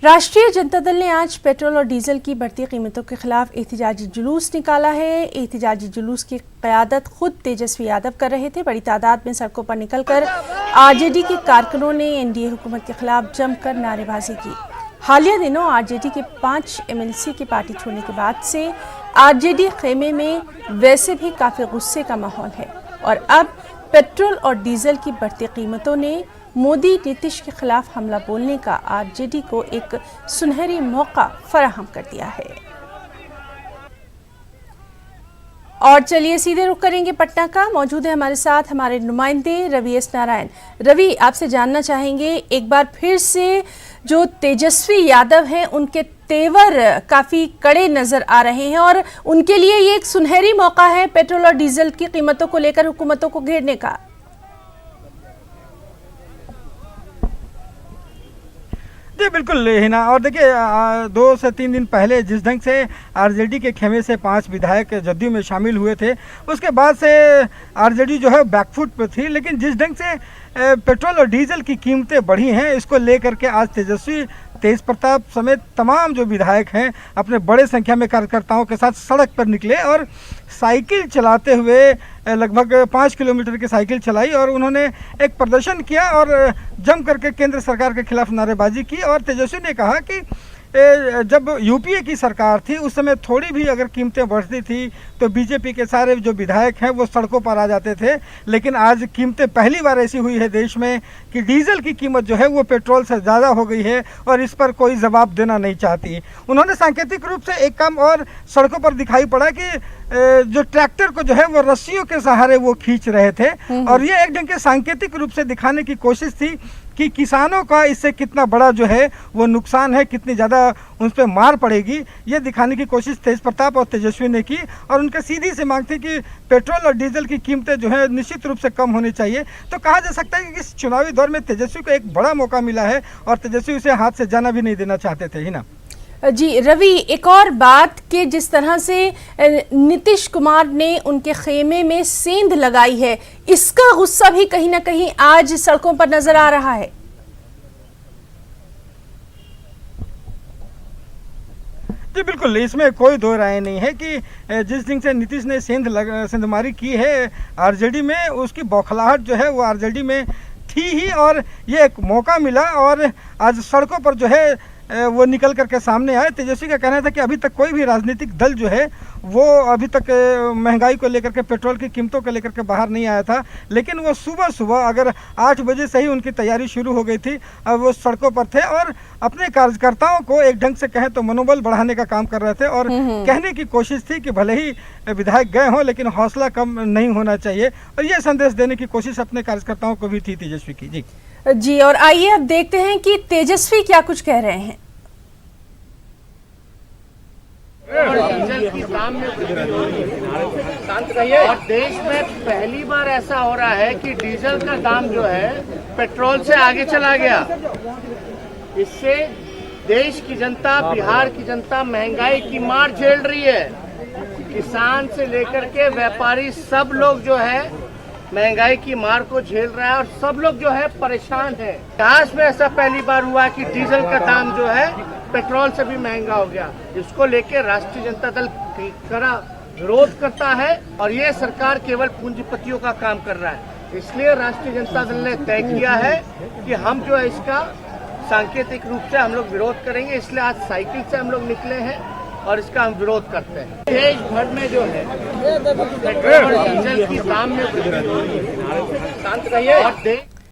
राष्ट्रीय जनता दल ने आज पेट्रोल और डीजल की बढ़ती कीमतों के खिलाफ एहतजाजी जुलूस निकाला है। एहतजाजी जुलूस की क़यादत खुद तेजस्वी यादव कर रहे थे। बड़ी तादाद में सड़कों पर निकलकर आरजेडी के कारकुनों ने एनडीए हुकूमत के खिलाफ जमकर नारेबाजी की। हालिया दिनों आरजेडी के 5 एमएलसी की पार्टी छोड़ने के बाद से आरजेडी खेमे में वैसे भी काफ़ी गुस्से का माहौल है और अब पेट्रोल और डीजल की बढ़ती कीमतों ने मोदी नीतीश के खिलाफ हमला बोलने का आरजेडी को एक सुनहरी मौका फराहम कर दिया है। और चलिए सीधे रुख करेंगे पटना का। मौजूद है हमारे साथ हमारे नुमाइंदे रवि एस नारायण। रवि, आपसे जानना चाहेंगे एक बार फिर से जो तेजस्वी यादव हैं उनके तेवर काफ़ी कड़े नज़र आ रहे हैं और उनके लिए ये एक सुनहरी मौका है पेट्रोल और डीजल की कीमतों को लेकर हुकूमतों को घेरने का। जी बिल्कुल हिना, और देखिए 2 से 3 दिन पहले जिस ढंग से आरजेडी के खेमे से 5 विधायक जदयू में शामिल हुए थे, उसके बाद से आरजेडी जो है बैकफुट पे थी। लेकिन जिस ढंग से पेट्रोल और डीजल की कीमतें बढ़ी हैं, इसको लेकर के आज तेजस्वी, तेज प्रताप समेत तमाम जो विधायक हैं अपने बड़े संख्या में कार्यकर्ताओं के साथ सड़क पर निकले और साइकिल चलाते हुए लगभग 5 किलोमीटर की साइकिल चलाई और उन्होंने एक प्रदर्शन किया और जम करके केंद्र सरकार के खिलाफ नारेबाजी की। और तेजस्वी ने कहा कि जब यूपीए की सरकार थी उस समय थोड़ी भी अगर कीमतें बढ़ती थी तो बीजेपी के सारे जो विधायक हैं वो सड़कों पर आ जाते थे, लेकिन आज कीमतें पहली बार ऐसी हुई है देश में कि डीजल की कीमत जो है वो पेट्रोल से ज़्यादा हो गई है और इस पर कोई जवाब देना नहीं चाहती। उन्होंने सांकेतिक रूप से एक काम और सड़कों पर दिखाई पड़ा कि जो ट्रैक्टर को जो है वो रस्सियों के सहारे वो खींच रहे थे और ये एक ढंग के सांकेतिक रूप से दिखाने की कोशिश थी कि किसानों का इससे कितना बड़ा जो है वो नुकसान है, कितनी ज़्यादा उन पर मार पड़ेगी, ये दिखाने की कोशिश तेज प्रताप और तेजस्वी ने की। और उनके सीधी से मांग थी कि पेट्रोल और डीजल की कीमतें जो है निश्चित रूप से कम होनी चाहिए। तो कहा जा सकता है कि इस चुनावी दौर में तेजस्वी को एक बड़ा मौका मिला है और तेजस्वी उसे हाथ से जाना भी नहीं देना चाहते थे। ही ना जी रवि, एक और बात कि जिस तरह से नीतीश कुमार ने उनके खेमे में सेंध लगाई है, इसका गुस्सा भी कहीं ना कहीं आज सड़कों पर नजर आ रहा है। जी बिल्कुल, इसमें कोई दो राय नहीं है कि जिस दिन से नीतीश ने सेंधमारी की है आरजेडी में, उसकी बौखलाहट जो है वो आरजेडी में थी ही और ये एक मौका मिला और आज सड़कों पर जो है वो निकल करके सामने आए। तेजस्वी का कहना था कि अभी तक कोई भी राजनीतिक दल जो है वो अभी तक महंगाई को लेकर के, पेट्रोल की कीमतों को लेकर के बाहर नहीं आया था, लेकिन वो सुबह सुबह अगर 8 बजे से ही उनकी तैयारी शुरू हो गई थी। अब वो सड़कों पर थे और अपने कार्यकर्ताओं को एक ढंग से कहें तो मनोबल बढ़ाने का काम कर रहे थे और कहने की कोशिश थी कि भले ही विधायक गए हों लेकिन हौसला कम नहीं होना चाहिए और ये संदेश देने की कोशिश अपने कार्यकर्ताओं को भी थी तेजस्वी की। जी, और आइए अब देखते हैं कि तेजस्वी क्या कुछ कह रहे हैं। डीजल की दाम में शांत रहिए। और देश में पहली बार ऐसा हो रहा है कि डीजल का दाम जो है पेट्रोल से आगे चला गया। इससे देश की जनता, बिहार की जनता महंगाई की मार झेल रही है। किसान से लेकर के व्यापारी सब लोग जो है महंगाई की मार को झेल रहा है और सब लोग जो है परेशान है। इतिहास में ऐसा पहली बार हुआ कि डीजल का दाम जो है पेट्रोल से भी महंगा हो गया। इसको लेकर राष्ट्रीय जनता दल कड़ा विरोध करता है और ये सरकार केवल पूंजीपतियों का काम कर रहा है। इसलिए राष्ट्रीय जनता दल ने तय किया है कि हम जो है इसका सांकेतिक रूप से हम लोग विरोध करेंगे। इसलिए आज साइकिल से हम लोग निकले हैं और इसका हम विरोध करते हैं। देश भर में जो है पेट्रोल और डीजल की दाम में शांत रहिए और